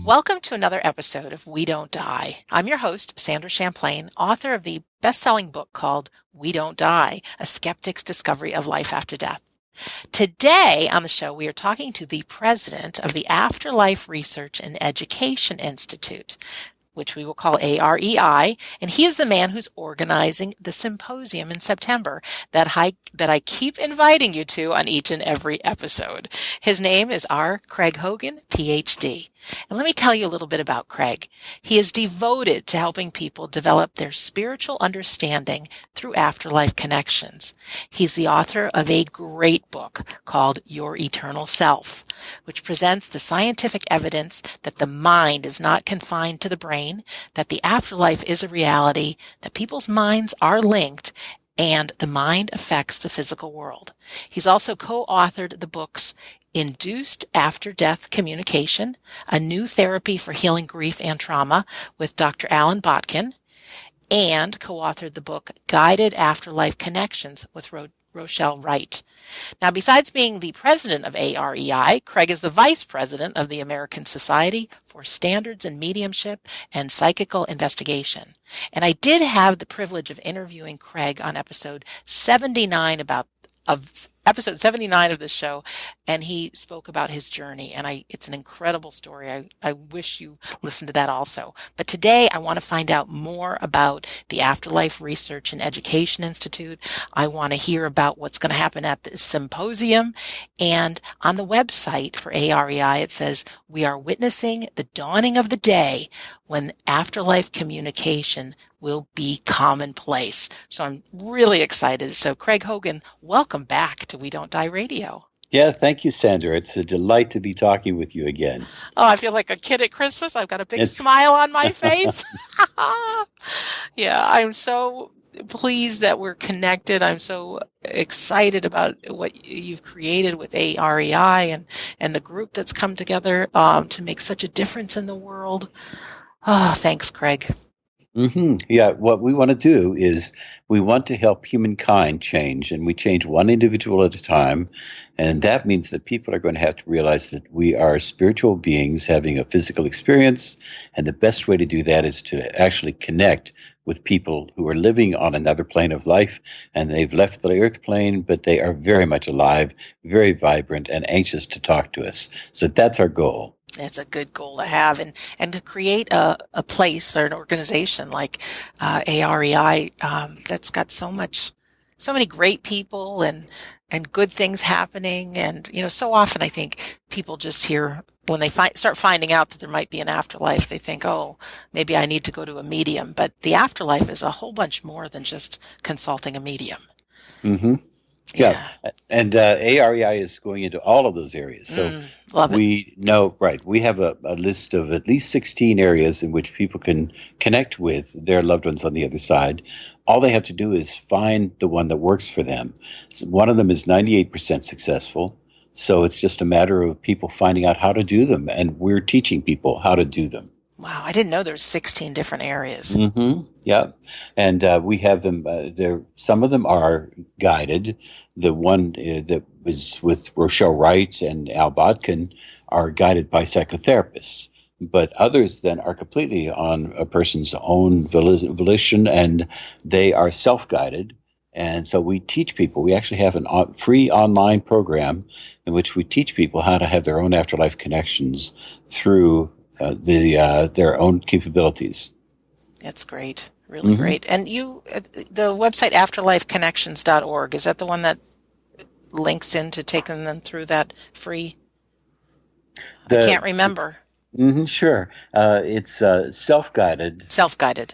Welcome to another episode of We Don't Die. I'm your host, Sandra Champlain, author of the best-selling book called We Don't Die, A Skeptic's Discovery of Life After Death. Today on the show, we are talking to the president of the Afterlife Research and Education Institute, which we will call AREI, and he is the man who's organizing the symposium in September that I keep inviting you to on each and every episode. His name is R. Craig Hogan, Ph.D. And let me tell you a little bit about Craig. He is devoted to helping people develop their spiritual understanding through afterlife connections. He's the author of a great book called Your Eternal Self, which presents the scientific evidence that the mind is not confined to the brain, that the afterlife is a reality, that people's minds are linked, and the mind affects the physical world. He's also co-authored the books Induced After-Death Communication, a new therapy for healing grief and trauma with Dr. Alan Botkin, and co-authored the book Guided Afterlife Connections with Rochelle Wright. Now, besides being the president of AREI, Craig is the vice president of the American Society for Standards in Mediumship and Psychical Investigation. And I did have the privilege of interviewing Craig on episode 79 of this show, and he spoke about his journey, and it's an incredible story. I wish you listened to that also. But today I want to find out more about the Afterlife Research and Education Institute. I want to hear about what's going to happen at the symposium, and on the website for AREI it says, "We are witnessing the dawning of the day when afterlife communication will be commonplace." So I'm really excited. So Craig Hogan, welcome back to We Don't Die Radio. Yeah, thank you, Sandra. It's a delight to be talking with you again. Oh, I feel like a kid at Christmas. I've got a big smile on my face. Yeah, I'm so pleased that we're connected. I'm so excited about what you've created with AREI and the group that's come together to make such a difference in the world. Oh, thanks, Craig. Yeah, what we want to do is we want to help humankind change, and we change one individual at a time. And that means that people are going to have to realize that we are spiritual beings having a physical experience. And the best way to do that is to actually connect with people who are living on another plane of life. And they've left the earth plane, but they are very much alive, very vibrant, and anxious to talk to us. So that's our goal. It's a good goal to have, and to create a place or an organization like AREI that's got so many great people and good things happening. And so often I think people just hear when they start finding out that there might be an afterlife, they think, oh, maybe I need to go to a medium. But the afterlife is a whole bunch more than just consulting a medium. Mm-hmm. Yeah. And AREI is going into all of those areas. So we know, right, we have a list of at least 16 areas in which people can connect with their loved ones on the other side. All they have to do is find the one that works for them. So one of them is 98% successful. So it's just a matter of people finding out how to do them. And we're teaching people how to do them. Wow, I didn't know there's 16 different areas. Yeah, and we have them. Some of them are guided. The one that was with Rochelle Wright and Al Botkin are guided by psychotherapists. But others then are completely on a person's own volition, and they are self-guided. And so we teach people. We actually have a free online program in which we teach people how to have their own afterlife connections through their own capabilities. That's great. Really great. And the website afterlifeconnections.org, is that the one that links into taking them through that free? I can't remember. Sure. It's self-guided. Self-guided.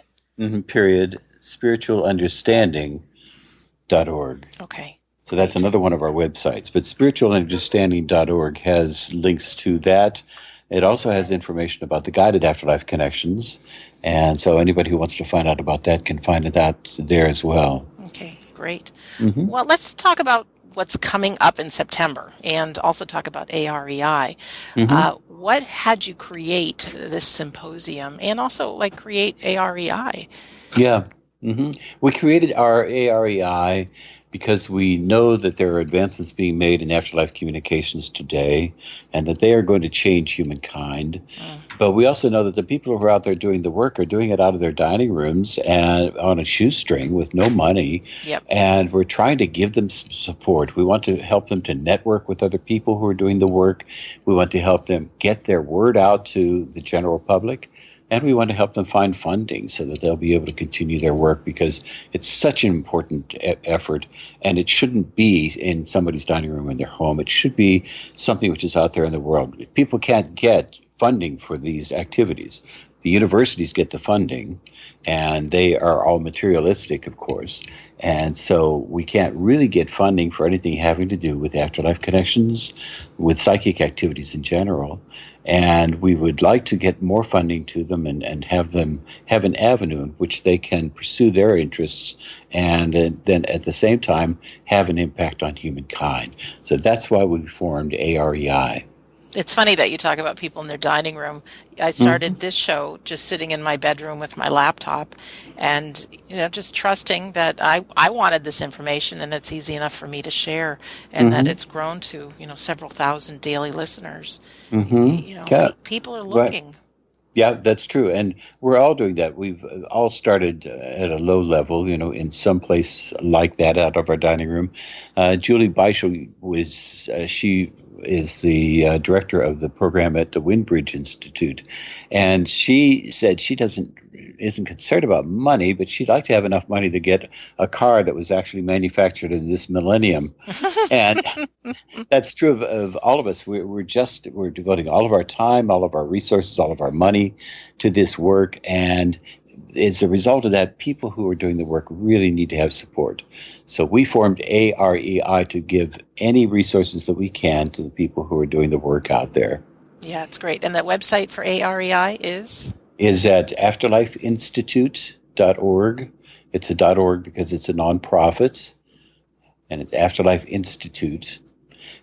Period. Spiritualunderstanding.org. Okay. So that's another one of our websites. But spiritualunderstanding.org has links to that. It also has information about the guided afterlife connections. And so anybody who wants to find out about that can find it out there as well. Okay, great. Well, let's talk about what's coming up in September and also talk about AREI. What had you create this symposium and also create AREI? Yeah. We created our AREI because we know that there are advancements being made in afterlife communications today and that they are going to change humankind. But we also know that the people who are out there doing the work are doing it out of their dining rooms and on a shoestring with no money. Yep. And we're trying to give them some support. We want to help them to network with other people who are doing the work. We want to help them get their word out to the general public. And we want to help them find funding so that they'll be able to continue their work, because it's such an important effort, and it shouldn't be in somebody's dining room in their home. It should be something which is out there in the world. People can't get funding for these activities. The universities get the funding, and they are all materialistic, of course. And so we can't really get funding for anything having to do with afterlife connections, with psychic activities in general. And we would like to get more funding to them and have them have an avenue in which they can pursue their interests and then at the same time have an impact on humankind. So that's why we formed AREI. It's funny that you talk about people in their dining room. I started this show just sitting in my bedroom with my laptop and, just trusting that I wanted this information and it's easy enough for me to share, and that it's grown to, several thousand daily listeners. People are looking. Right. Yeah, that's true. And we're all doing that. We've all started at a low level, in some place like that out of our dining room. Julie Beischel she is the director of the program at the Windbridge Institute. And she said she isn't concerned about money, but she'd like to have enough money to get a car that was actually manufactured in this millennium. And that's true of all of us. We're devoting all of our time, all of our resources, all of our money to this work. And as a result of that, people who are doing the work really need to have support. So we formed AREI to give any resources that we can to the people who are doing the work out there. Yeah, it's great. And the website for AREI is at afterlifeinstitute.org. It's a .org because it's a nonprofit, and it's Afterlife Institute.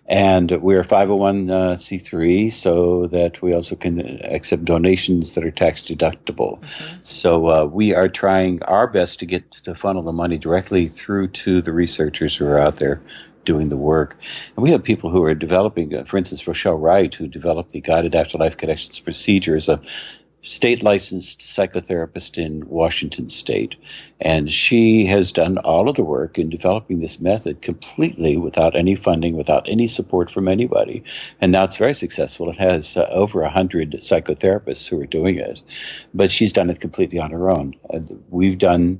And we're a 501c3, so that we also can accept donations that are tax deductible. So we are trying our best to funnel the money directly through to the researchers who are out there doing the work. And we have people who are developing, for instance, Rochelle Wright, who developed the Guided Afterlife Connections procedure, is a state-licensed psychotherapist in Washington State. And she has done all of the work in developing this method completely without any funding, without any support from anybody. And now it's very successful. It has over 100 psychotherapists who are doing it. But she's done it completely on her own. We've done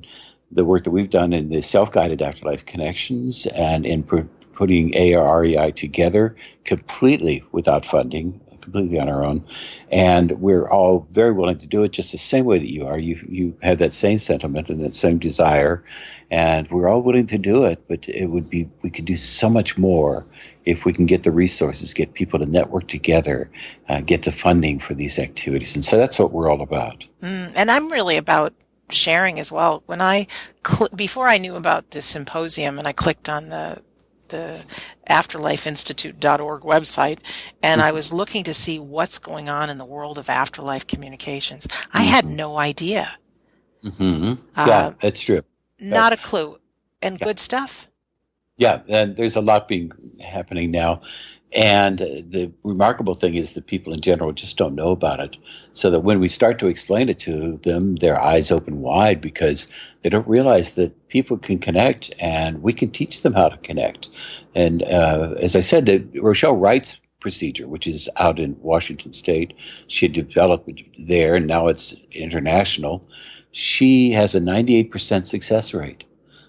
the work that we've done in the self-guided afterlife connections and in putting AREI together completely without funding, completely on our own, and we're all very willing to do it just the same way that you are. You have that same sentiment and that same desire, and we're all willing to do it. But we could do so much more if we can get the resources, get people to network together, get the funding for these activities, and so that's what we're all about. And I'm really about sharing as well. When before I knew about the symposium, and I clicked on the afterlifeinstitute.org website, and I was looking to see what's going on in the world of afterlife communications. I had no idea. Yeah, that's true. Not a clue. And good stuff. Yeah, and there's a lot happening now. And the remarkable thing is that people in general just don't know about it. So that when we start to explain it to them, their eyes open wide, because they don't realize that people can connect and we can teach them how to connect. And as I said, Rochelle Wright's procedure, which is out in Washington State, she developed it there, and now it's international. She has a 98% success rate.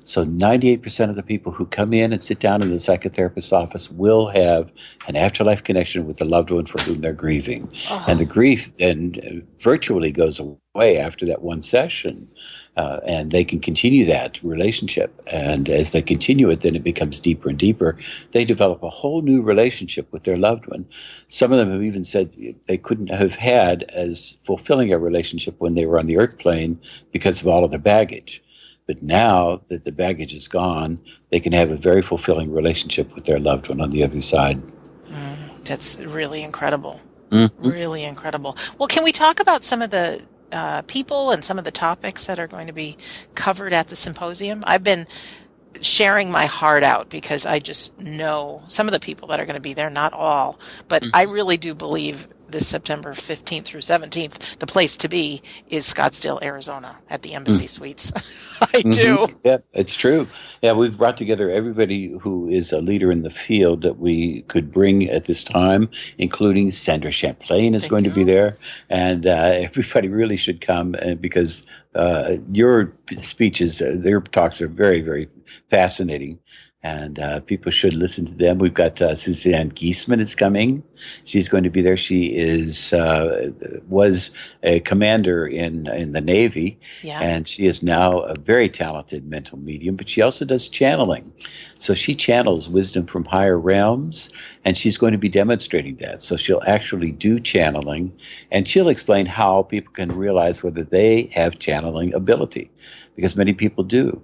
So 98% of the people who come in and sit down in the psychotherapist's office will have an afterlife connection with the loved one for whom they're grieving. And the grief then virtually goes away after that one session. And they can continue that relationship. And as they continue it, then it becomes deeper and deeper. They develop a whole new relationship with their loved one. Some of them have even said they couldn't have had as fulfilling a relationship when they were on the earth plane because of all of the baggage. But now that the baggage is gone, they can have a very fulfilling relationship with their loved one on the other side. That's really incredible. Really incredible. Well, can we talk about some of the people and some of the topics that are going to be covered at the symposium? I've been sharing my heart out, because I just know some of the people that are going to be there, not all, but I really do believe this September 15th through 17th, the place to be is Scottsdale, Arizona at the Embassy Suites. I do. Yeah, it's true. Yeah, we've brought together everybody who is a leader in the field that we could bring at this time, including Sandra Champlain is going to be there. And everybody really should come because your speeches, their talks are very, very fascinating. And people should listen to them. We've got Suzanne Giesman is coming. She's going to be there. She was a commander in the Navy, and she is now a very talented mental medium, but she also does channeling. So she channels wisdom from higher realms, and she's going to be demonstrating that. So she'll actually do channeling, and she'll explain how people can realize whether they have channeling ability, because many people do.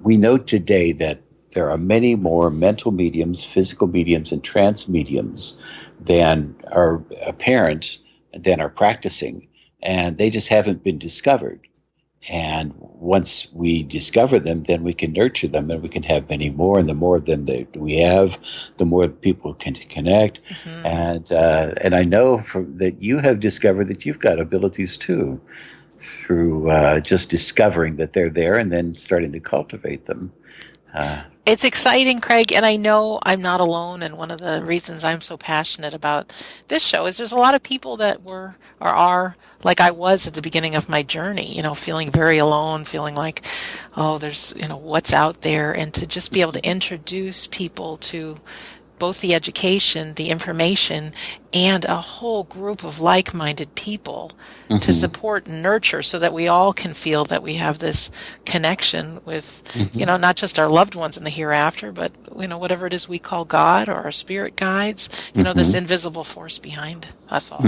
We know today that there are many more mental mediums, physical mediums, and trance mediums than are apparent, than are practicing, and they just haven't been discovered. And once we discover them, then we can nurture them, and we can have many more. And the more of them that we have, the more people can connect. And I know that you have discovered that you've got abilities too, through just discovering that they're there and then starting to cultivate them. It's exciting, Craig, and I know I'm not alone. And one of the reasons I'm so passionate about this show is there's a lot of people that are like I was at the beginning of my journey, feeling very alone, feeling like, oh, there's, what's out there, and to just be able to introduce people to both the education, the information, and a whole group of like-minded people to support and nurture, so that we all can feel that we have this connection with, not just our loved ones in the hereafter, but, whatever it is we call God or our spirit guides, this invisible force behind us all.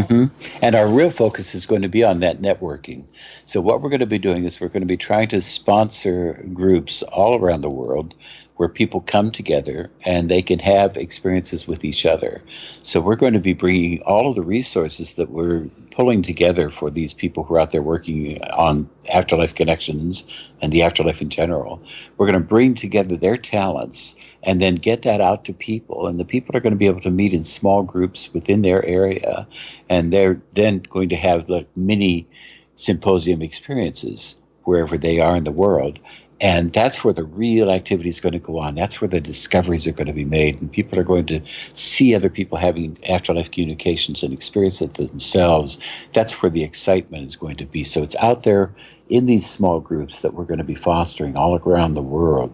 And our real focus is going to be on that networking. So what we're going to be doing is we're going to be trying to sponsor groups all around the world where people come together and they can have experiences with each other. So we're going to be bringing all of the resources that we're pulling together for these people who are out there working on Afterlife Connections and the Afterlife in general. We're going to bring together their talents and then get that out to people. And the people are going to be able to meet in small groups within their area. And they're then going to have the mini symposium experiences wherever they are in the world. And that's where the real activity is going to go on. That's where the discoveries are going to be made. And people are going to see other people having afterlife communications and experience it themselves. That's where the excitement is going to be. So it's out there in these small groups that we're going to be fostering all around the world.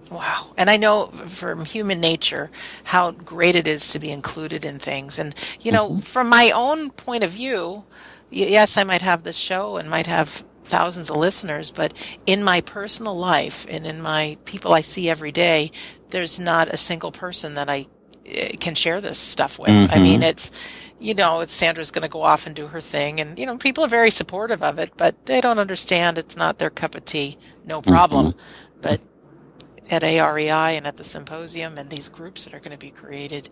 Wow. And I know from human nature how great it is to be included in things. And, from my own point of view, yes, I might have this show and might have thousands of listeners, but in my personal life and in my people I see every day, there's not a single person that I can share this stuff with. I mean, it's Sandra's going to go off and do her thing, and people are very supportive of it, but they don't understand. It's not their cup of tea. No problem. But at AREI and at the Symposium and these groups that are going to be created,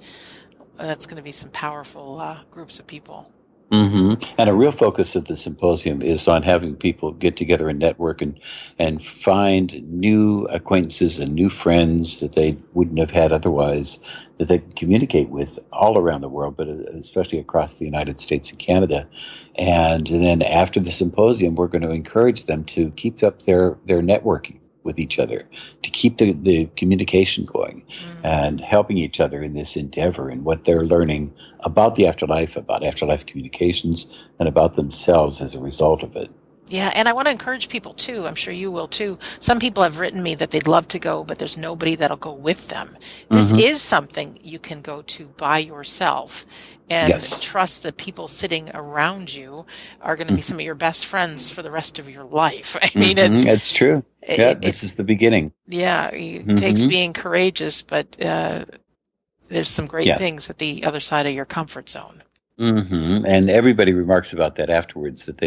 that's going to be some powerful groups of people. And a real focus of the symposium is on having people get together and network and find new acquaintances and new friends that they wouldn't have had otherwise, that they can communicate with all around the world, but especially across the United States and Canada. And then after the symposium, we're going to encourage them to keep up their networking with each other, to keep the communication going and helping each other in this endeavor and what they're learning about the afterlife, about afterlife communications, and about themselves as a result of it. Yeah, and I want to encourage people too. I'm sure you will too. Some people have written me that they'd love to go, but there's nobody that'll go with them. This is something you can go to by yourself and trust the people sitting around you are going to be some of your best friends for the rest of your life. I mean, it's true. This is the beginning. Yeah, it takes being courageous, but there's some great things at the other side of your comfort zone. And everybody remarks about that afterwards, that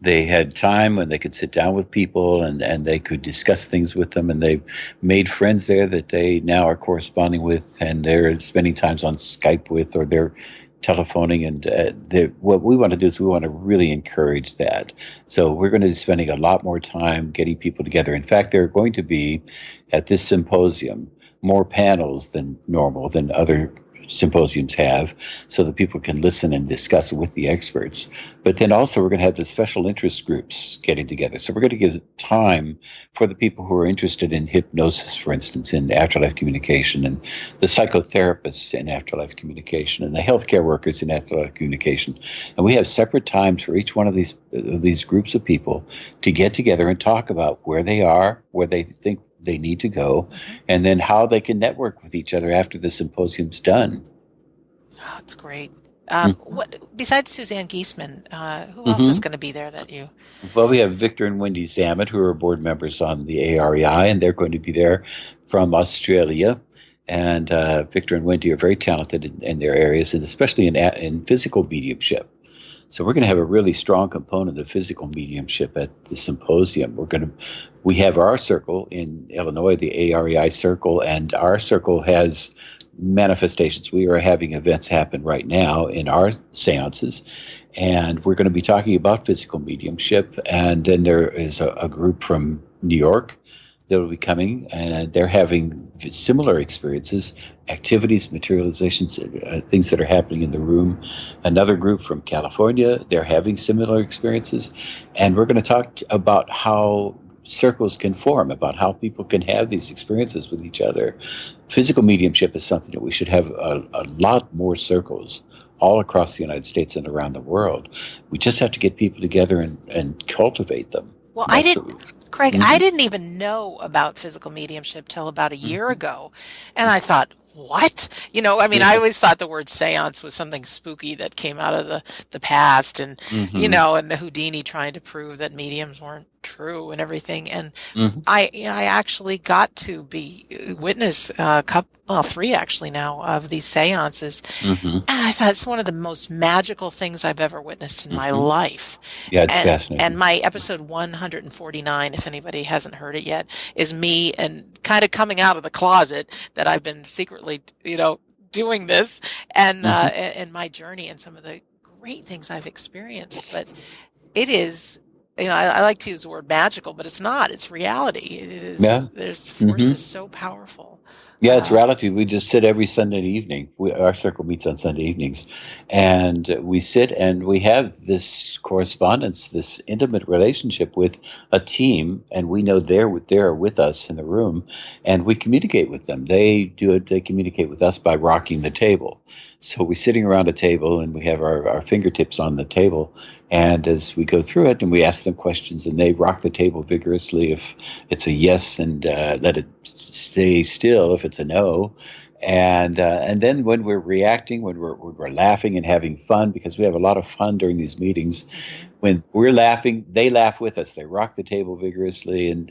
they had time when they could sit down with people and they could discuss things with them, and they've made friends there that they now are corresponding with, and they're spending times on Skype with, or they're telephoning, and what we want to do is we want to really encourage that. So we're going to be spending a lot more time getting people together. In fact, there are going to be at this symposium more panels than normal, than other symposiums have, so that people can listen and discuss with the experts. But then also we're going to have the special interest groups getting together. So we're going to give time for the people who are interested in hypnosis, for instance, in afterlife communication, and the psychotherapists in afterlife communication, and the healthcare workers in afterlife communication. And we have separate times for each one of these groups of people to get together and talk about where they are, where they think they need to go, and then how they can network with each other after the symposium's done. Oh, that's great. What besides Suzanne Giesman, who else is going to be there that you? Well, we have Victor and Wendy Zammit, who are board members on the AREI, and they're going to be there from Australia. And Victor and Wendy are very talented in their areas, and especially in physical mediumship. So we're going to have a really strong component of physical mediumship at the symposium. We have our circle in Illinois, the AREI circle, and our circle has manifestations. We are having events happen right now in our seances, and we're going to be talking about physical mediumship. And then there is a group from New York that will be coming, and they're having similar experiences, activities, materializations, things that are happening in the room. Another group from California, they're having similar experiences. And we're going to talk about how circles can form, about how people can have these experiences with each other. Physical mediumship is something that we should have a lot more circles all across the United States and around the world. We just have to get people together and cultivate them. Well, Craig, I didn't even know about physical mediumship till about a year ago. And I thought, what? I always thought the word seance was something spooky that came out of the past, and, and Houdini trying to prove that mediums weren't true and everything. And I actually got to be witness three actually now of these seances. And I thought it's one of the most magical things I've ever witnessed in my life. Yeah, it's fascinating. And my episode 149, if anybody hasn't heard it yet, is me and kind of coming out of the closet that I've been secretly, doing this, and my journey and some of the great things I've experienced. But it is, I like to use the word magical, but it's not. It's reality. It is. Yeah. There's forces so powerful. Yeah, it's reality. We just sit every Sunday evening. Our circle meets on Sunday evenings, and we sit and we have this correspondence, this intimate relationship with a team, and we know they're with us in the room, and we communicate with them. They communicate with us by rocking the table. So we're sitting around a table, and we have our fingertips on the table, and as we go through it, and we ask them questions, and they rock the table vigorously if it's a yes, and let it stay still if it's a no. And then when we're reacting, when we're laughing and having fun, because we have a lot of fun during these meetings, when we're laughing, they laugh with us. They rock the table vigorously, and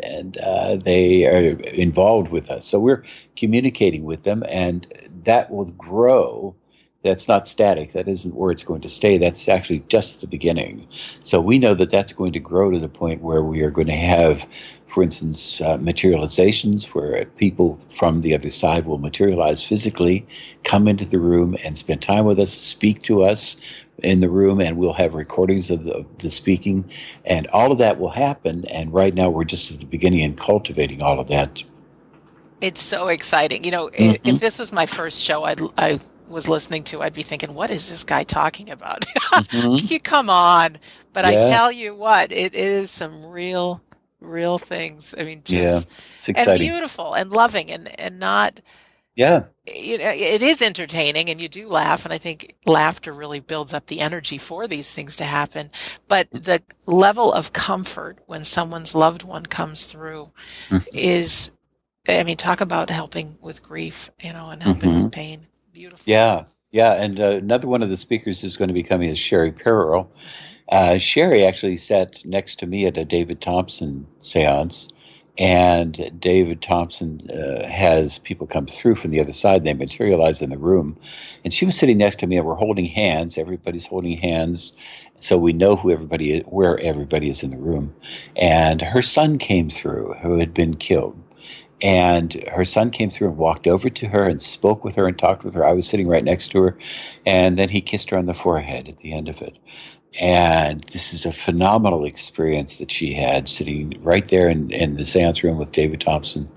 they are involved with us. So we're communicating with them, and that will grow. That's not static. That isn't where it's going to stay. That's actually just the beginning. So we know that that's going to grow to the point where we are going to have, for instance, materializations where people from the other side will materialize physically, come into the room and spend time with us, speak to us in the room, and we'll have recordings of the speaking, and all of that will happen. And right now we're just at the beginning and cultivating all of that. It's so exciting. If this was my first show, I was listening to, I'd be thinking, what is this guy talking about? You come on. But I tell you what, it is some real things. I mean, just it's exciting. And beautiful and loving and not, it is entertaining, and you do laugh. And I think laughter really builds up the energy for these things to happen. But the level of comfort when someone's loved one comes through is, talk about helping with grief, and helping with pain. Beautiful. Yeah. And another one of the speakers who's going to be coming is Sherry Perrell. Sherry actually sat next to me at a David Thompson seance, and David Thompson has people come through from the other side. They materialize in the room, and she was sitting next to me, and we're holding hands. Everybody's holding hands, so we know where everybody is in the room. And her son came through, who had been killed. And her son came through and walked over to her and spoke with her and talked with her. I was sitting right next to her, and then he kissed her on the forehead at the end of it. And this is a phenomenal experience that she had sitting right there in the seance room with David Thompson.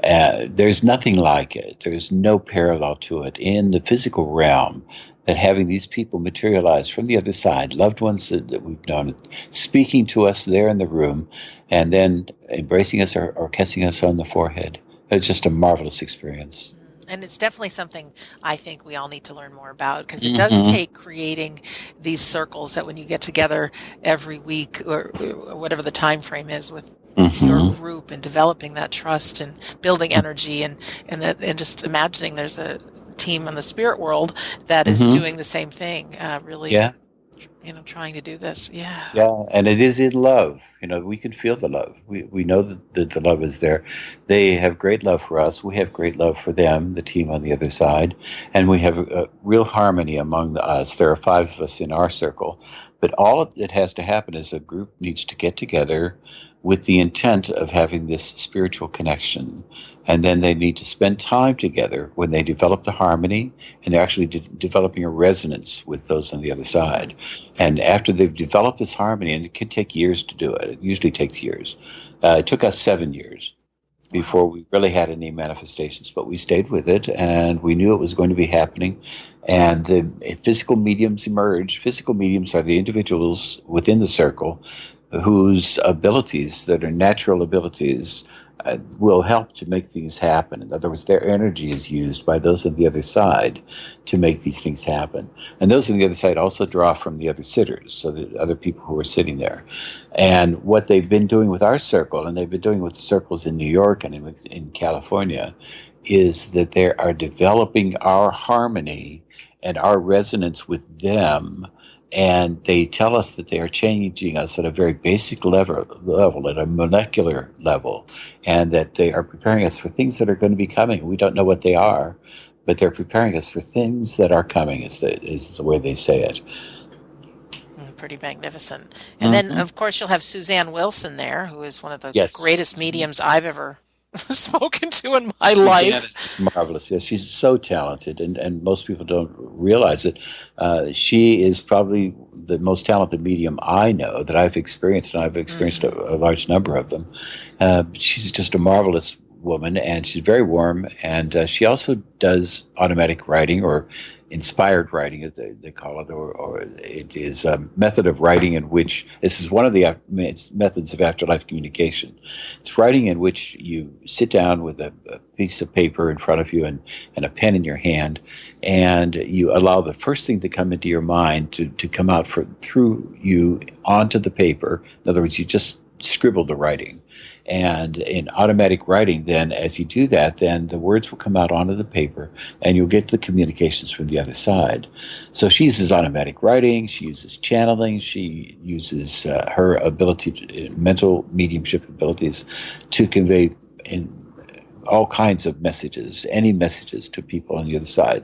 There's nothing like it. There's no parallel to it in the physical realm, that having these people materialize from the other side, loved ones that we've known, speaking to us there in the room, and then embracing us or kissing us on the forehead. It's just a marvelous experience. And it's definitely something I think we all need to learn more about, because it does take creating these circles that when you get together every week or whatever the time frame is with your group, and developing that trust and building energy, and just imagining there's a team in the spirit world that is doing the same thing, really. Yeah. Trying to do this. Yeah. Yeah, and it is in love. We can feel the love. We know that the love is there. They have great love for us. We have great love for them, the team on the other side. And we have a real harmony among us. There are 5 of us in our circle. But all that has to happen is a group needs to get together with the intent of having this spiritual connection. And then they need to spend time together when they develop the harmony, and they're actually developing a resonance with those on the other side. And after they've developed this harmony, and it can take years to do it. It usually takes years. It took us 7 years before we really had any manifestations, but we stayed with it, and we knew it was going to be happening. And the physical mediums emerge. Physical mediums are the individuals within the circle whose abilities, that are natural abilities, will help to make things happen. In other words, their energy is used by those on the other side to make these things happen. And those on the other side also draw from the other sitters, so the other people who are sitting there. And what they've been doing with our circle, and they've been doing with the circles in New York and in California, is that they are developing our harmony and our resonance with them. And they tell us that they are changing us at a very basic level, at a molecular level, and that they are preparing us for things that are going to be coming. We don't know what they are, but they're preparing us for things that are coming, is the way they say it. Pretty magnificent. And then, of course, you'll have Suzanne Wilson there, who is one of the greatest mediums I've ever spoken to in my life. Is marvelous. Yes, she's so talented, and most people don't realize it. She is probably the most talented medium I know that I've experienced, and I've experienced a large number of them. She's just a marvelous woman, and she's very warm, and she also does automatic writing, or inspired writing, as they call it, or it is a method of writing in which, this is one of the methods of afterlife communication. It's writing in which you sit down with a piece of paper in front of you and a pen in your hand, and you allow the first thing to come into your mind to come out through you onto the paper. In other words, you just scribble the writing. And in automatic writing, then, as you do that, then the words will come out onto the paper, and you'll get the communications from the other side. So she uses automatic writing, she uses channeling, she uses her ability, mental mediumship abilities, to convey in all kinds of messages, any messages to people on the other side.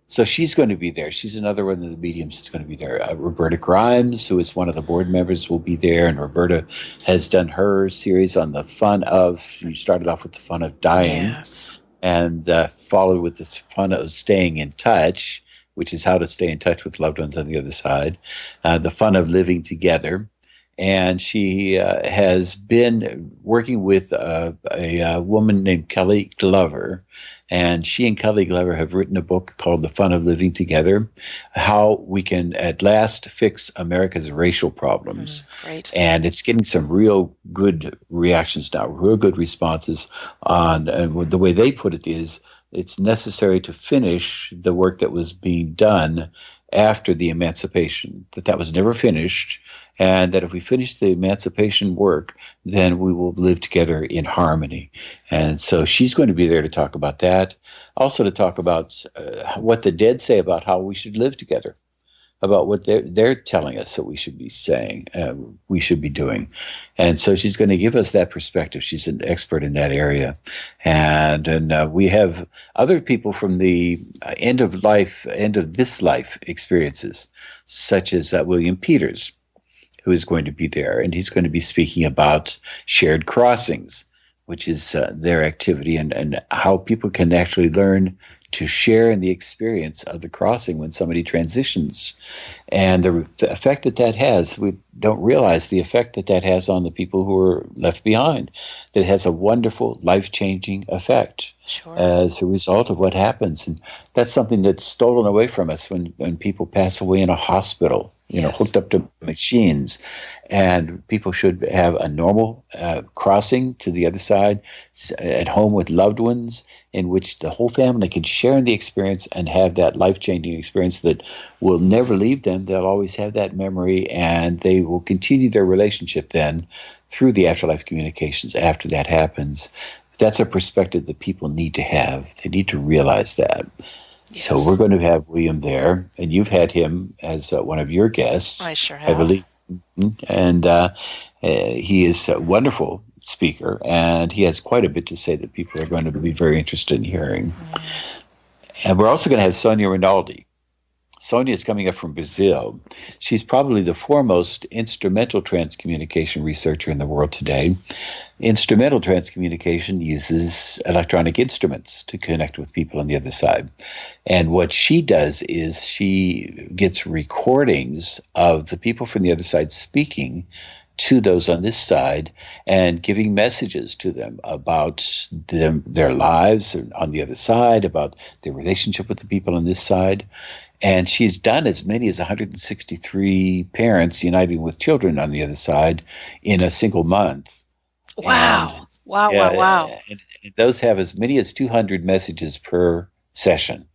So she's going to be there. She's another one of the mediums that's going to be there. Roberta Grimes, who is one of the board members, will be there. And Roberta has done her series on the fun of, she started off with the fun of dying, and followed with this fun of staying in touch, which is how to stay in touch with loved ones on the other side, the fun of living together. And she has been working with a woman named Kelly Glover. And she and Kelly Glover have written a book called The Fun of Living Together, how we can at last fix America's racial problems. Great. And it's getting some real good reactions now, real good responses on, and the way they put it is, it's necessary to finish the work that was being done after the emancipation, that was never finished, and that if we finish the emancipation work, then we will live together in harmony. And so she's going to be there to talk about that, also to talk about what the dead say about how we should live together, about what they're telling us that we should be saying, we should be doing. And so she's going to give us that perspective. She's an expert in that area. And we have other people from the end of this life experiences, such as William Peters, who is going to be there. And he's going to be speaking about shared crossings. which is their activity, and how people can actually learn to share in the experience of the crossing when somebody transitions. And the effect that that has, we don't realize the effect that that has on the people who are left behind. That it has a wonderful, life-changing effect Sure. as a result of what happens. And that's something that's stolen away from us when people pass away in a hospital, Yes. hooked up to machines. And people should have a normal crossing to the other side at home with loved ones, in which the whole family can share in the experience and have that life-changing experience that will never leave them. They'll always have that memory, and they will continue their relationship then through the afterlife communications after that happens. That's a perspective that people need to have. They need to realize that. Yes. So we're going to have William there, and you've had him as one of your guests, I sure I have. believe. And he is a wonderful speaker, and he has quite a bit to say that people are going to be very interested in hearing. And we're also going to have Sonia Rinaldi. Sonia is coming up from Brazil. She's probably the foremost instrumental transcommunication researcher in the world today. Instrumental transcommunication uses electronic instruments to connect with people on the other side. And what she does is she gets recordings of the people from the other side speaking to those on this side and giving messages to them about their lives on the other side, about their relationship with the people on this side. And she's done as many as 163 parents uniting with children on the other side in a single month. Wow. And Wow, yeah, wow, wow. and those have as many as 200 messages per session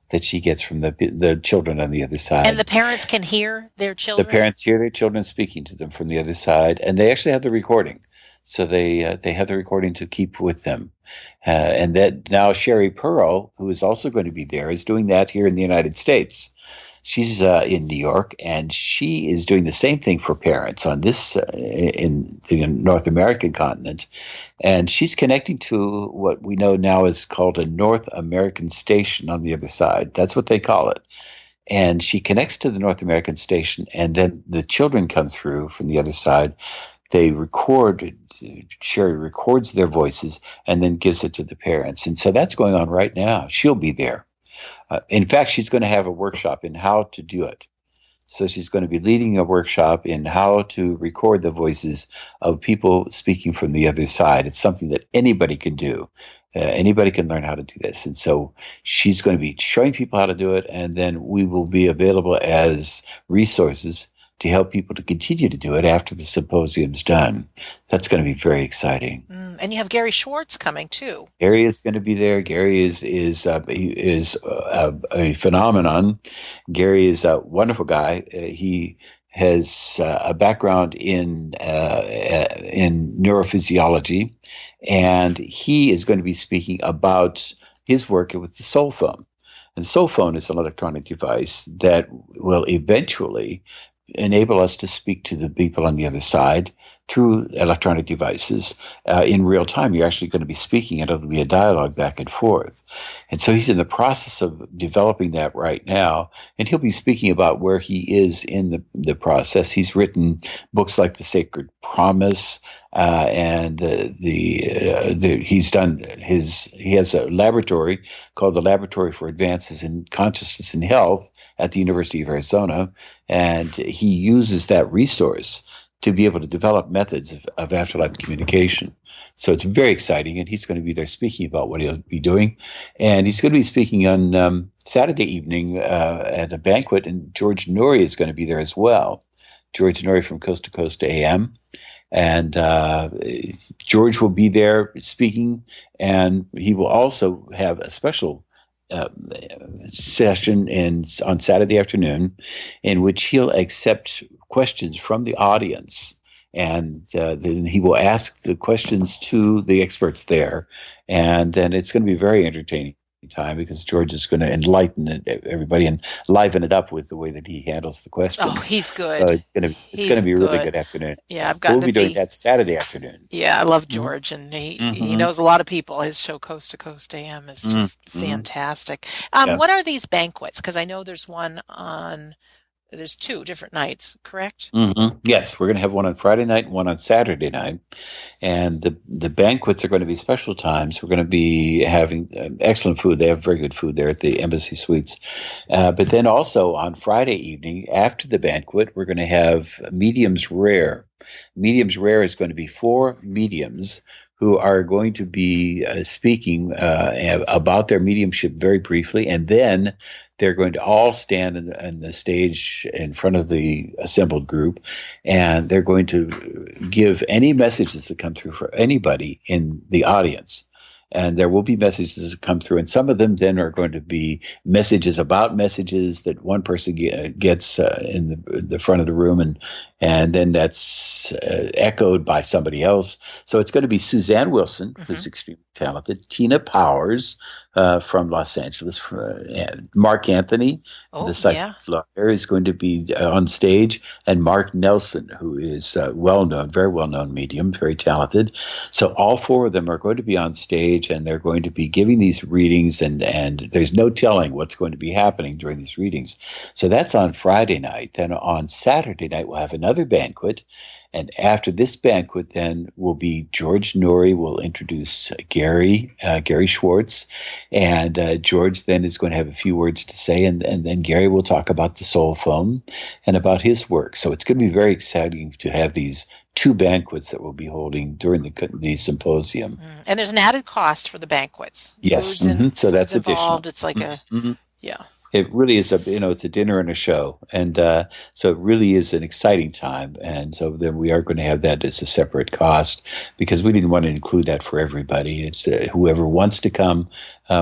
that she gets from the children on the other side. And the parents can hear their The children? parents hear their children speaking to them from the other side, and they actually have the recording. So they have the recording to keep with them. And that now Sherry Pearl, who is also going to be there, is doing that here in the United States. She's in New York, and she is doing the same thing for parents on this in the North American continent. And she's connecting to what we know now is called a North American station on the other side. That's what they call it. And she connects to the North American station, and then the children come through from the other side. They record, Sherry records their voices and then gives it to the parents. And so that's going on right now. She'll be there. In fact, she's going to have a workshop in how to do it. So she's going to be leading a workshop in how to record the voices of people speaking from the other side. It's something that anybody can do. Anybody can learn how to do this. And so she's going to be showing people how to do it, and then we will be available as resources to help people to continue to do it after the symposium's done. That's going to be very exciting. And you have Gary Schwartz coming too. Gary is going to be there. Gary is a phenomenon. Gary is a wonderful guy. He has a background in neurophysiology, and he is going to be speaking about his work with the soul phone. And the soul phone is an electronic device that will eventually enable us to speak to the people on the other side through electronic devices in real time. You're actually going to be speaking, and it'll be a dialogue back and forth. And so he's in the process of developing that right now, and he'll be speaking about where he is in the process. He's written books like The Sacred Promise, and he's done he has a laboratory called the Laboratory for Advances in Consciousness and Health at the University of Arizona, and he uses that resource to be able to develop methods of afterlife communication. So it's very exciting, and he's going to be there speaking about what he'll be doing. And he's going to be speaking on Saturday evening at a banquet, and George Noory is going to be there as well. George Noory from Coast to Coast AM. And George will be there speaking, and he will also have a special session on Saturday afternoon in which he'll accept questions from the audience, and then he will ask the questions to the experts there, and then it's going to be very entertaining time because George is going to enlighten everybody and liven it up with the way that he handles the questions. Oh, he's good. So it's going to be a really good afternoon. Yeah, so we'll be doing that Saturday afternoon. Yeah, I love George, and he knows a lot of people. His show Coast to Coast AM is just fantastic. What are these banquets? Because I know there's one on there's two different nights, correct? Yes, we're going to have one on Friday night and one on Saturday night. And the banquets are going to be special times. We're going to be having excellent food. They have very good food there at the Embassy Suites. But then also on Friday evening, after the banquet, we're going to have Mediums Rare. Mediums Rare is going to be 4 mediums who are going to be speaking about their mediumship very briefly, and then they're going to all stand in the stage in front of the assembled group, and they're going to give any messages that come through for anybody in the audience. And there will be messages that come through, and some of them then are going to be messages about messages that one person gets in the front of the room, and then that's echoed by somebody else. So it's going to be Suzanne Wilson, who's extremely talented, Tina Powers from Los Angeles, Mark Anthony, the psychic lawyer, is going to be on stage, and Mark Nelson, who is well-known, very well-known medium, very talented. So all 4 of them are going to be on stage, and they're going to be giving these readings, and there's no telling what's going to be happening during these readings. So that's on Friday night. Then on Saturday night, we'll have another banquet. And after this banquet, then will be George Norrie will introduce Gary Schwartz, and George then is going to have a few words to say, and then Gary will talk about the soul phone and about his work. So it's going to be very exciting to have these 2 banquets that we'll be holding during the symposium. And there's an added cost for the banquets. Yes, so that's involved. additional. It's like yeah. It really is it's a dinner and a show. And so it really is an exciting time. And so then we are going to have that as a separate cost, because we didn't want to include that for everybody. It's whoever wants to come,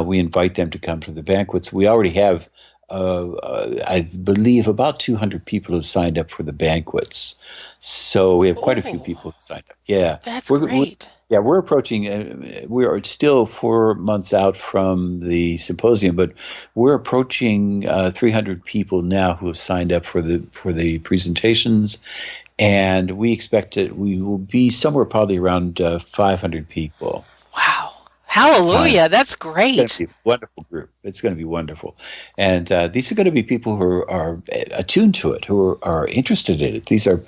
we invite them to come to the banquets. We already have, I believe, about 200 people who signed up for the banquets. So we have quite a few people who signed up. Yeah. That's great. We're approaching, we are still 4 months out from the symposium, but we're approaching 300 people now who have signed up for the presentations. And we expect we will be somewhere probably around 500 people. Wow. Hallelujah. That's great. It's going to be a wonderful group. It's going to be wonderful. And these are going to be people who are attuned to it, who are interested in it. These are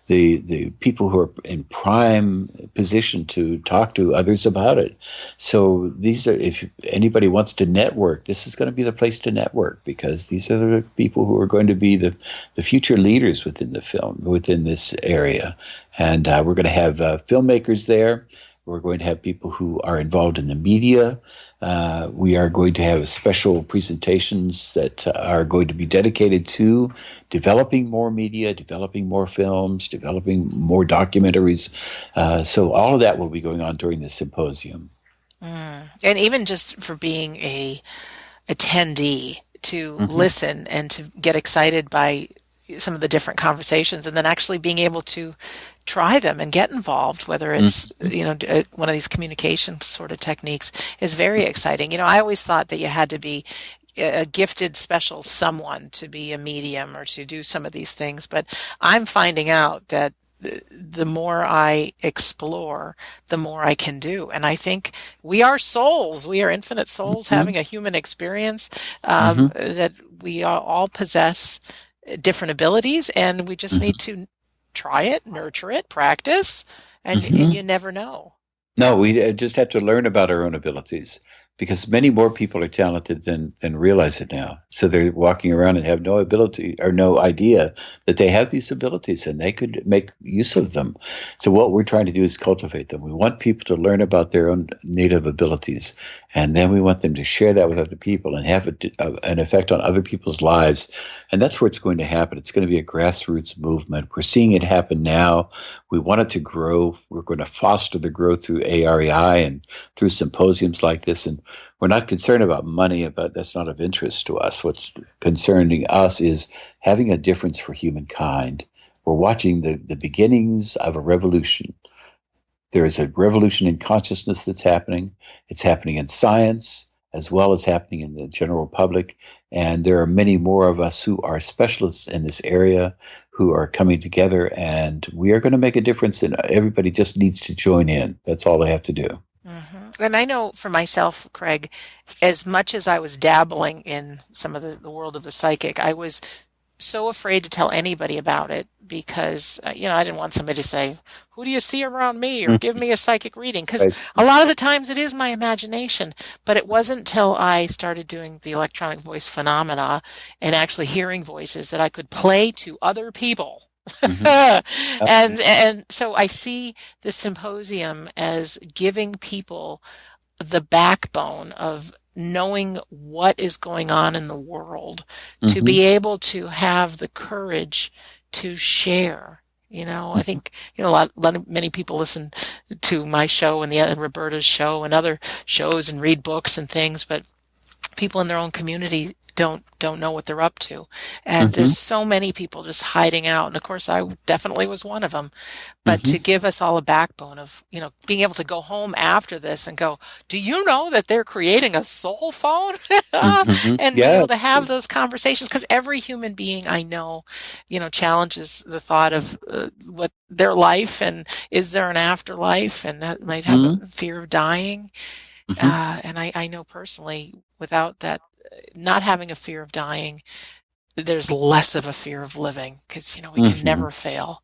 the people who are in prime position to talk to others about it. So these are, if anybody wants to network, this is going to be the place to network, because these are the people who are going to be the future leaders within this area. And we're going to have filmmakers there. We're going to have people who are involved in the media. We are going to have special presentations that are going to be dedicated to developing more media, developing more films, developing more documentaries. So all of that will be going on during the symposium. And even just for being a attendee, to listen and to get excited by some of the different conversations, and then actually being able to try them and get involved, whether it's, one of these communication sort of techniques, is very exciting. I always thought that you had to be a gifted, special someone to be a medium or to do some of these things. But I'm finding out that the more I explore, the more I can do. And I think we are souls. We are infinite souls having a human experience, that we all possess different abilities, and we just need to try it, nurture it, practice, and you never know. No, we just have to learn about our own abilities, because many more people are talented than realize it now. So they're walking around and have no ability or no idea that they have these abilities, and they could make use of them. So what we're trying to do is cultivate them. We want people to learn about their own native abilities, and then we want them to share that with other people and have an effect on other people's lives. And that's where it's going to happen. It's going to be a grassroots movement. We're seeing it happen now. We want it to grow. We're going to foster the growth through AREI and through symposiums like this. And we're not concerned about money, but that's not of interest to us. What's concerning us is having a difference for humankind. We're watching the beginnings of a revolution. There is a revolution in consciousness that's happening. It's happening in science as well as happening in the general public. And there are many more of us who are specialists in this area who are coming together, and we are going to make a difference, and everybody just needs to join in. That's all they have to do. And I know for myself, Craig, as much as I was dabbling in some of the world of the psychic, I was so afraid to tell anybody about it because, I didn't want somebody to say, "Who do you see around me?" or "Give me a psychic reading." Because Right. a lot of the times it is my imagination. But it wasn't till I started doing the electronic voice phenomena and actually hearing voices that I could play to other people. Mm-hmm. And so I see the symposium as giving people the backbone of knowing what is going on in the world, to Mm-hmm. be able to have the courage to share. I think, many people listen to my show and Roberta's show and other shows and read books and things, but people in their own community don't know what they're up to. And Mm-hmm. there's so many people just hiding out. And of course, I definitely was one of them. But Mm-hmm. to give us all a backbone of, being able to go home after this and go, "Do you know that they're creating a soul phone?" Mm-hmm. And be able to Yes. have those conversations, because every human being I know, challenges the thought of what their life, and is there an afterlife, and that might have a Mm-hmm. fear of dying. Mm-hmm. And I know personally, without that, not having a fear of dying, there's less of a fear of living, because, we can Mm-hmm. never fail.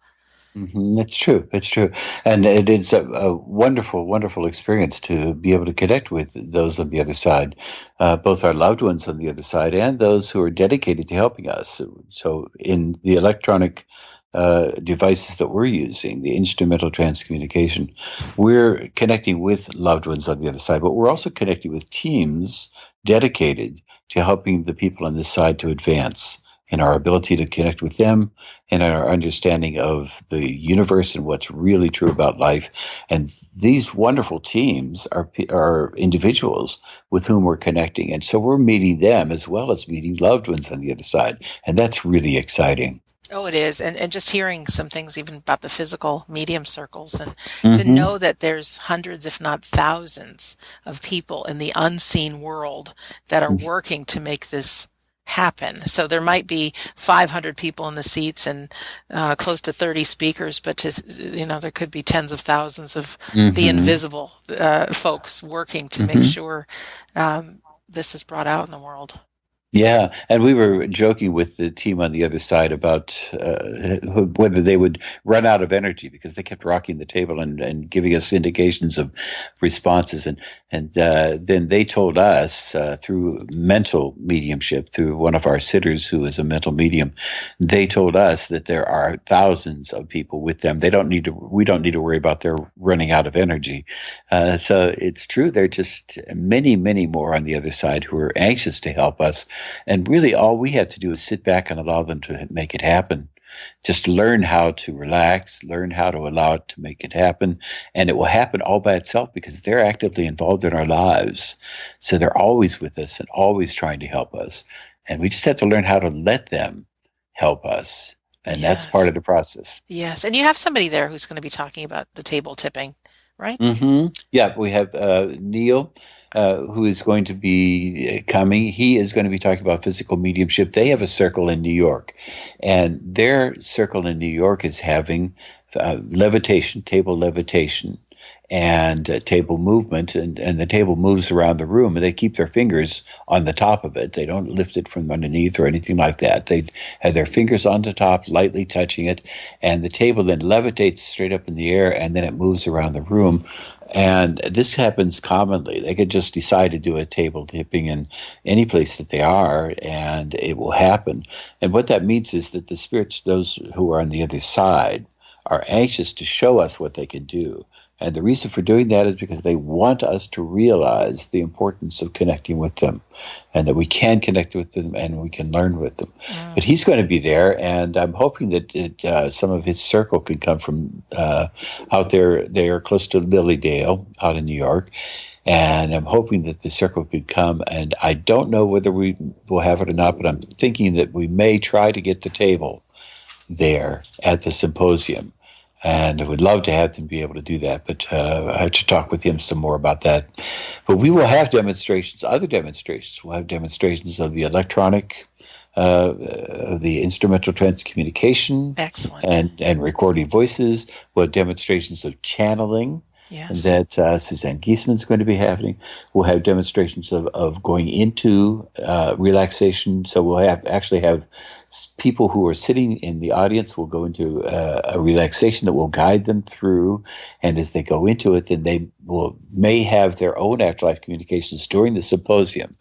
Mm-hmm. That's true. It's true. And it is a wonderful, wonderful experience to be able to connect with those on the other side, both our loved ones on the other side and those who are dedicated to helping us. So in the electronic devices that we're using, the instrumental transcommunication, we're connecting with loved ones on the other side, but we're also connecting with teams dedicated to helping the people on this side to advance in our ability to connect with them and our understanding of the universe and what's really true about life. And these wonderful teams are individuals with whom we're connecting. And so we're meeting them as well as meeting loved ones on the other side. And that's really exciting. Oh, it is. And just hearing some things even about the physical medium circles, and to Mm-hmm. know that there's hundreds, if not thousands, of people in the unseen world that are working to make this happen. So there might be 500 people in the seats and close to 30 speakers, but there could be tens of thousands of the Mm-hmm. invisible folks working to make Mm-hmm. sure this is brought out in the world. Yeah, and we were joking with the team on the other side about whether they would run out of energy because they kept rocking the table and giving us indications of responses. And then they told us through mental mediumship, through one of our sitters who is a mental medium, they told us that there are thousands of people with them. We don't need to worry about their running out of energy. So it's true. There are just many, many more on the other side who are anxious to help us. And really, all we have to do is sit back and allow them to make it happen. Just learn how to relax, learn how to allow it to make it happen. And it will happen all by itself because they're actively involved in our lives. So they're always with us and always trying to help us. And we just have to learn how to let them help us. And that's part Yes. of the process. Yes. And you have somebody there who's going to be talking about the table tipping, right? Mm-hmm. Yeah, we have Neil, who is going to be coming. He is going to be talking about physical mediumship. They have a circle in New York, and their circle in New York is having levitation, table levitation, and table movement, and the table moves around the room, and they keep their fingers on the top of it. They don't lift it from underneath or anything like that. They have their fingers on the top, lightly touching it, and the table then levitates straight up in the air, and then it moves around the room. And this happens commonly. They could just decide to do a table tipping in any place that they are, and it will happen. And what that means is that the spirits, those who are on the other side, are anxious to show us what they can do. And the reason for doing that is because they want us to realize the importance of connecting with them and that we can connect with them and we can learn with them. Mm. But he's going to be there, and I'm hoping that some of his circle can come from out there. They are close to Lilydale out in New York. And I'm hoping that the circle could come. And I don't know whether we will have it or not, but I'm thinking that we may try to get the table there at the symposium. And I would love to have them be able to do that, but I have to talk with him some more about that. But we will have demonstrations, other demonstrations. We'll have demonstrations of the electronic, of the instrumental transcommunication, Excellent. and recording voices. We'll have demonstrations of channeling. Yes. that Suzanne Giesman's going to be having. We'll have demonstrations of going into relaxation. So we'll actually have people who are sitting in the audience will go into a relaxation that will guide them through. And as they go into it, then they may have their own afterlife communications during the symposium.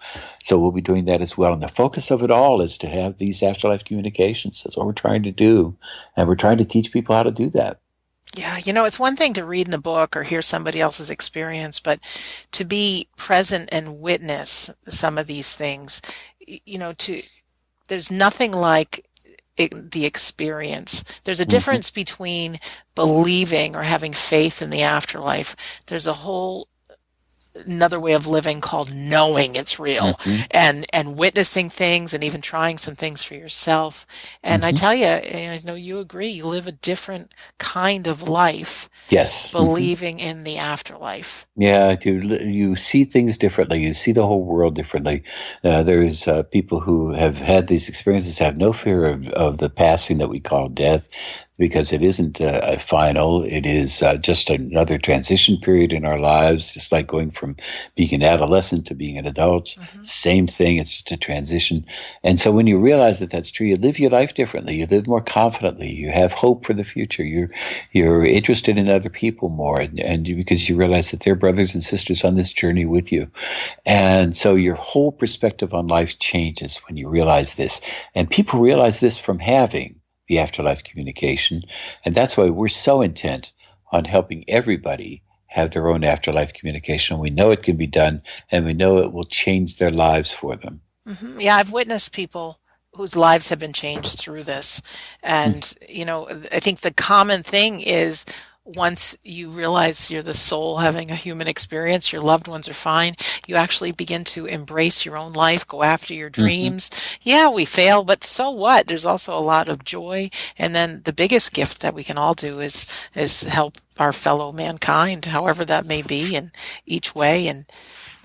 So we'll be doing that as well. And the focus of it all is to have these afterlife communications. That's what we're trying to do. And we're trying to teach people how to do that. Yeah, it's one thing to read in a book or hear somebody else's experience, but to be present and witness some of these things, there's nothing like the experience. There's a Mm-hmm. difference between believing or having faith in the afterlife. There's a whole another way of living called knowing it's real Mm-hmm. and witnessing things and even trying some things for yourself. And I Mm-hmm. tell you, and I know you agree, you live a different kind of life Yes. Mm-hmm. believing in the afterlife. Yeah, you see things differently. You see the whole world differently. There's people who have had these experiences have no fear of the passing that we call death, because it isn't a final. It is just another transition period in our lives, just like going from being an adolescent to being an adult. Mm-hmm. Same thing. It's just a transition. And so when you realize that that's true, you live your life differently. You live more confidently. You have hope for the future. You're interested in other people more, and because you realize that they're brothers and sisters on this journey with you. And so your whole perspective on life changes when you realize this. And people realize this from having the afterlife communication. And that's why we're so intent on helping everybody have their own afterlife communication. We know it can be done, and we know it will change their lives for them. Mm-hmm. Yeah, I've witnessed people whose lives have been changed through this. And, I think the common thing is once you realize you're the soul having a human experience, your loved ones are fine, you actually begin to embrace your own life, go after your Mm-hmm. dreams. Yeah, we fail, but so what? There's also a lot of joy. And then the biggest gift that we can all do is help our fellow mankind, however that may be, in each way, and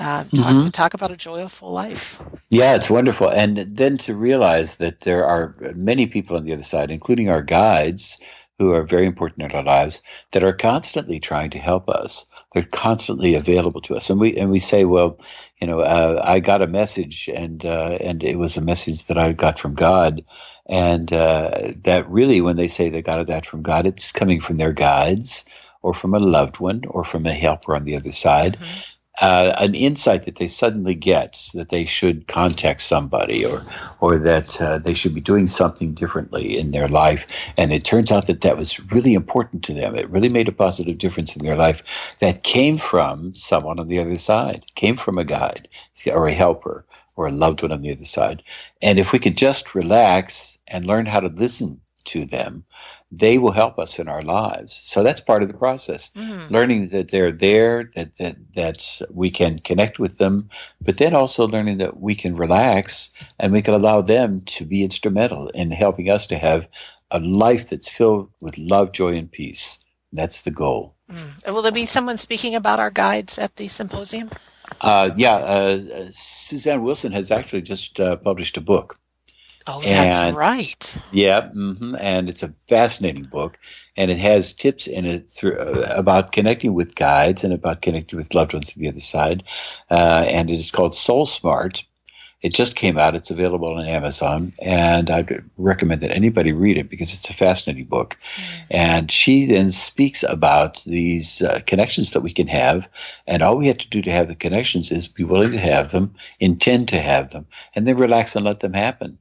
Mm-hmm. talk about a joyful life. Yeah, it's wonderful. And then to realize that there are many people on the other side, including our guides, who are very important in our lives, that are constantly trying to help us. They're constantly available to us. And we say, well, I got a message, and it was a message that I got from God. And that really, when they say they got that from God, it's coming from their guides or from a loved one or from a helper on the other side. Mm-hmm. An insight that they suddenly get that they should contact somebody, or that they should be doing something differently in their life. And it turns out that was really important to them. It really made a positive difference in their life. That came from someone on the other side, came from a guide or a helper or a loved one on the other side. And if we could just relax and learn how to listen to them, they will help us in our lives. So that's part of the process. Mm. Learning that they're there, that's we can connect with them, but then also learning that we can relax and we can allow them to be instrumental in helping us to have a life that's filled with love, joy, and peace. That's the goal. Mm. Will there be someone speaking about our guides at the symposium? Suzanne Wilson has actually just published a book. Oh, that's And right. yeah, and it's a fascinating book, and it has tips in it about connecting with guides and about connecting with loved ones on the other side. And it is called Soul Smart. It just came out. It's available on Amazon, and I'd recommend that anybody read it because it's a fascinating book. And she then speaks about these connections that we can have, and all we have to do to have the connections is be willing to have them, intend to have them, and then relax and let them happen.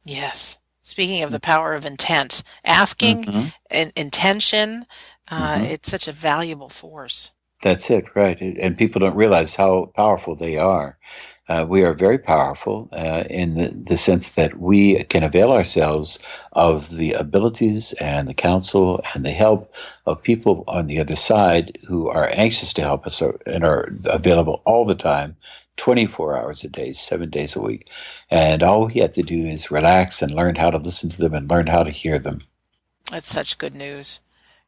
Yes. Speaking of the power of intent, asking Mm-hmm. and intention, Mm-hmm. it's such a valuable force. That's it, right. And people don't realize how powerful they are. We are very powerful in the sense that we can avail ourselves of the abilities and the counsel and the help of people on the other side who are anxious to help us and are available all the time, 24 hours a day, 7 days a week. And all we have to do is relax and learn how to listen to them and learn how to hear them. That's such good news.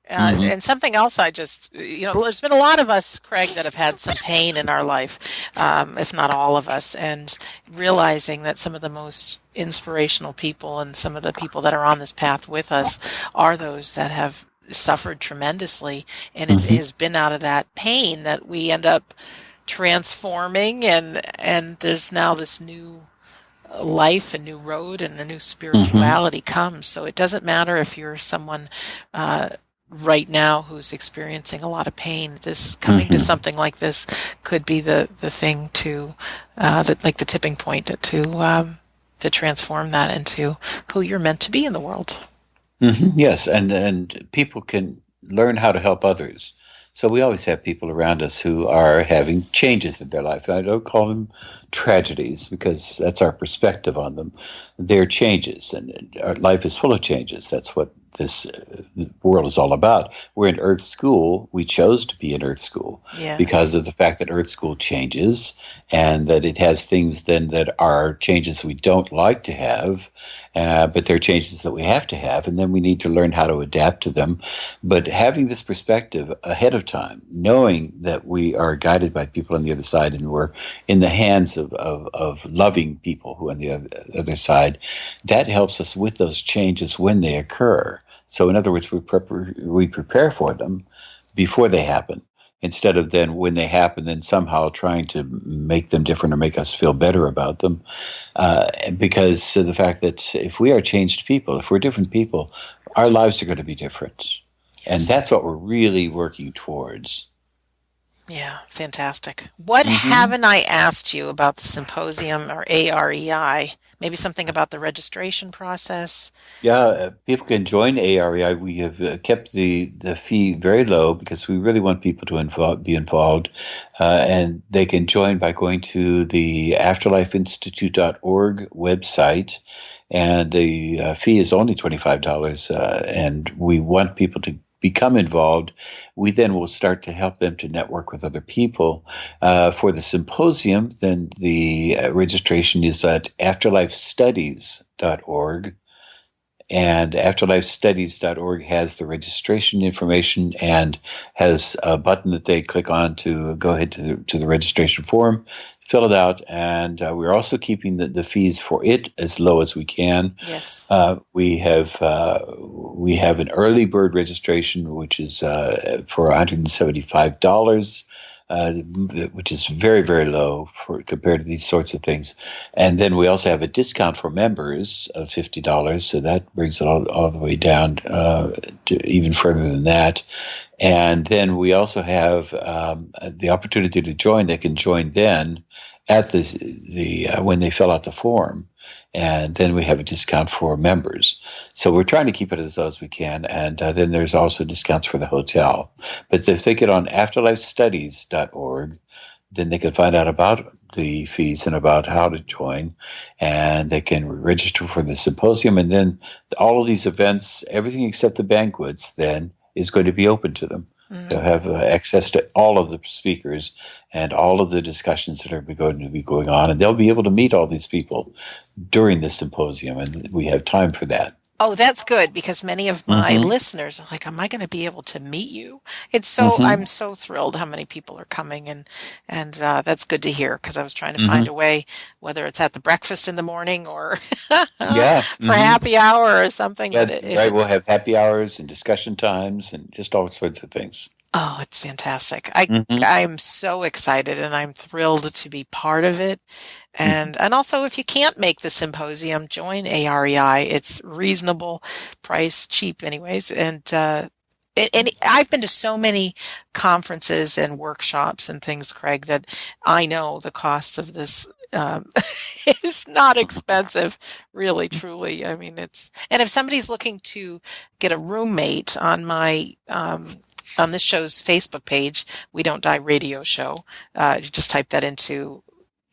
Mm-hmm. And something else there's been a lot of us, Craig, that have had some pain in our life, if not all of us, and realizing that some of the most inspirational people and some of the people that are on this path with us are those that have suffered tremendously, and it has been out of that pain that we end up transforming, and there's now this new life, a new road, and a new Mm-hmm. spirituality comes. So it doesn't matter if you're someone right now who's experiencing a lot of pain. This coming to Mm-hmm. something like this could be the thing to like the tipping point to transform that into who you're meant to be in the world. Mm-hmm. Yes, and people can learn how to help others. So we always have people around us who are having changes in their life. And I don't call them tragedies because that's our perspective on them. They're changes, and our life is full of changes. That's what this world is all about. We're in Earth School. We chose to be in Earth School because Yes. of the fact that Earth School changes and that it has things then that are changes we don't like to have, but they're changes that we have to have, and then we need to learn how to adapt to them. But having this perspective ahead of time, knowing that we are guided by people on the other side and we're in the hands of loving people who are on the other side, that helps us with those changes when they occur. So in other words, we prepare for them before they happen, instead of then when they happen, then somehow trying to make them different or make us feel better about them. Because of the fact that if we are changed people, if we're different people, our lives are going to be different. And Yes. that's what we're really working towards. Yeah, fantastic. What Mm-hmm. haven't I asked you about the symposium or AREI? Maybe something about the registration process? Yeah, people can join AREI. We have kept the fee very low because we really want people to be involved. And they can join by going to the afterlifeinstitute.org website. And the fee is only $25. And we want people to become involved. We then will start to help them to network with other people. For the symposium, then the registration is at afterlifestudies.org. And afterlifestudies.org has the registration information and has a button that they click on to go ahead to the registration form, fill it out, and we're also keeping the fees for it as low as we can. Yes. We have an early bird registration, which is for $175. Which is very, very low for compared to these sorts of things. And then we also have a discount for members of $50, so that brings it all the way down to even further than that. And then we also have the opportunity to join. They can join then at the when they fill out the form. And then we have a discount for members. So we're trying to keep it as low as we can. And then there's also discounts for the hotel. But if they get on afterlifestudies.org, then they can find out about the fees and about how to join. And they can register for the symposium. And then all of these events, everything except the banquets, then is going to be open to them. They'll have access to all of the speakers and all of the discussions that are going to be going on, and they'll be able to meet all these people during the symposium, and we have time for that. Oh, that's good because many of my Mm-hmm. listeners are like, "Am I going to be able to meet you?" Mm-hmm. I'm so thrilled how many people are coming, and that's good to hear because I was trying to Mm-hmm. find a way, whether it's at the breakfast in the morning or Yeah. for Mm-hmm. happy hour or something. Yeah. But if Right. We'll it's have happy hours and discussion times and just all sorts of things. Oh, it's fantastic. Mm-hmm. I'm so excited and I'm thrilled to be part of it. Mm-hmm. And also if you can't make the symposium, join AREI. It's reasonable price, cheap anyways. And I've been to so many conferences and workshops and things, Craig, that I know the cost of this is not expensive, really, truly. I mean, and if somebody's looking to get a roommate on this show's Facebook page, We Don't Die Radio Show. You just type that into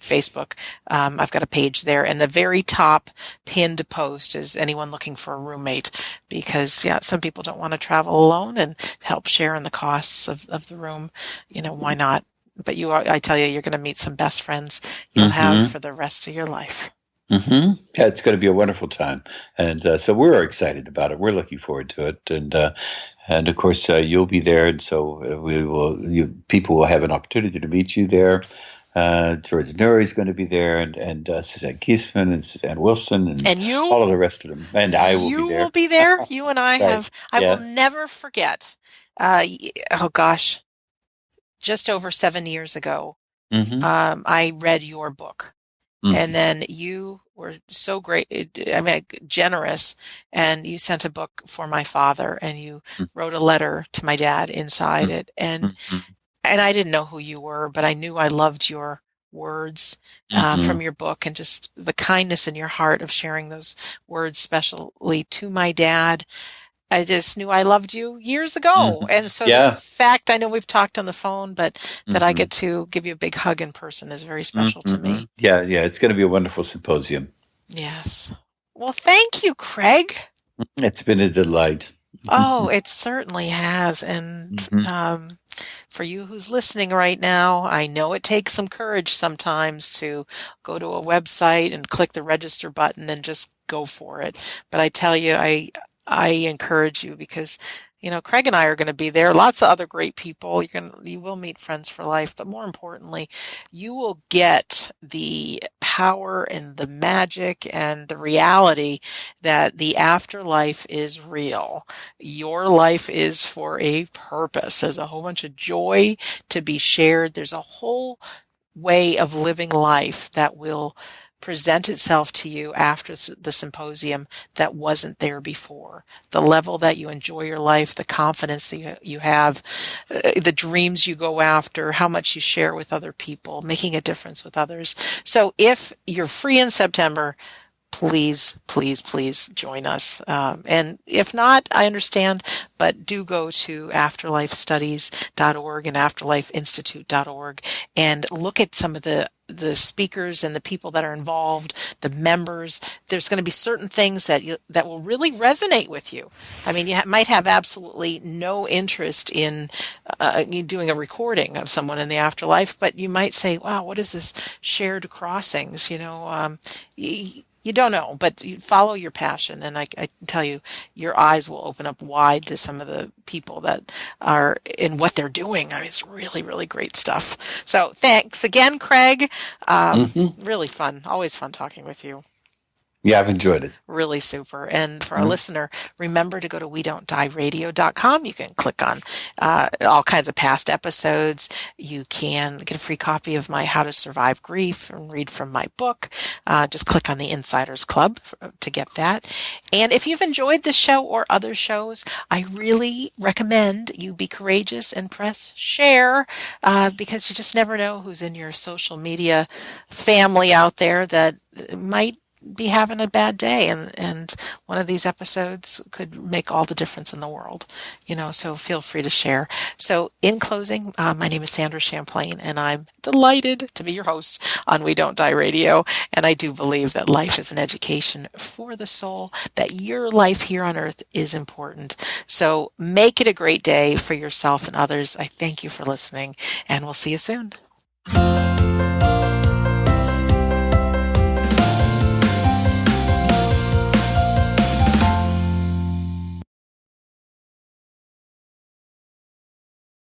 Facebook. I've got a page there, and the very top pinned post is anyone looking for a roommate because, yeah, some people don't want to travel alone and help share in the costs of the room. Why not? But I tell you, you're going to meet some best friends you'll have Mm-hmm. for the rest of your life. Mm-hmm. Yeah, it's going to be a wonderful time, and so we're excited about it. We're looking forward to it, and of course you'll be there, and so people will have an opportunity to meet you there. George Nuri is going to be there, and Suzanne Kiesman and Suzanne Wilson and And you? all of the rest of them. And I will be You will there. be there. You and I Right. have, I will Yeah. never forget. Oh gosh, just over 7 years ago, Mm-hmm. I read your book. And Mm-hmm. then you were so great, I mean, generous, and you sent a book for my father, and you wrote a letter to my dad inside it. Mm-hmm. And I didn't know who you were, but I knew I loved your words Mm-hmm. from your book, and just the kindness in your heart of sharing those words, especially to my dad. I just knew I loved you years ago. Mm-hmm. And so the Yeah. fact, I know we've talked on the phone, but that I Mm-hmm. get to give you a big hug in person is very special to Mm-hmm. me. Yeah. Yeah. It's going to be a wonderful symposium. Yes. Well, thank you, Craig. It's been a delight. Oh, it certainly has. And Mm-hmm. for you who's listening right now, I know it takes some courage sometimes to go to a website and click the register button and just go for it. But I tell you, I encourage you, because Craig and I are going to be there. Lots of other great people. You will meet friends for life, but more importantly, you will get the power and the magic and the reality that the afterlife is real. Your life is for a purpose. There's a whole bunch of joy to be shared. There's a whole way of living life that will present itself to you after the symposium that wasn't there before. The level that you enjoy your life, the confidence that you have, the dreams you go after, how much you share with other people, making a difference with others. So if you're free in September, please, please, please join us. And if not, I understand, but do go to afterlifestudies.org and afterlifeinstitute.org and look at some of the speakers and the people that are involved, the members. There's going to be certain things that will really resonate with you. I mean, you might have absolutely no interest in doing a recording of someone in the afterlife, but you might say, "Wow, what is this shared crossings?" You don't know, but you follow your passion, and I can tell you, your eyes will open up wide to some of the people that are in what they're doing. I mean, it's really, really great stuff. So thanks again, Craig. Mm-hmm. Really fun. Always fun talking with you. Yeah, I've enjoyed it. Really super. And for our Mm-hmm. listener, remember to go to WeDon'tDieRadio.com. You can click on all kinds of past episodes. You can get a free copy of my How to Survive Grief and read from my book. Just click on the Insiders Club to get that. And if you've enjoyed this show or other shows, I really recommend you be courageous and press share, because you just never know who's in your social media family out there that might be having a bad day, and one of these episodes could make all the difference in the world, so feel free to share. So in closing, my name is Sandra Champlain, and I'm delighted to be your host on We Don't Die Radio. And I do believe that life is an education for the soul, that your life here on earth is important. So make it a great day for yourself and others. I thank you for listening, and we'll see you soon.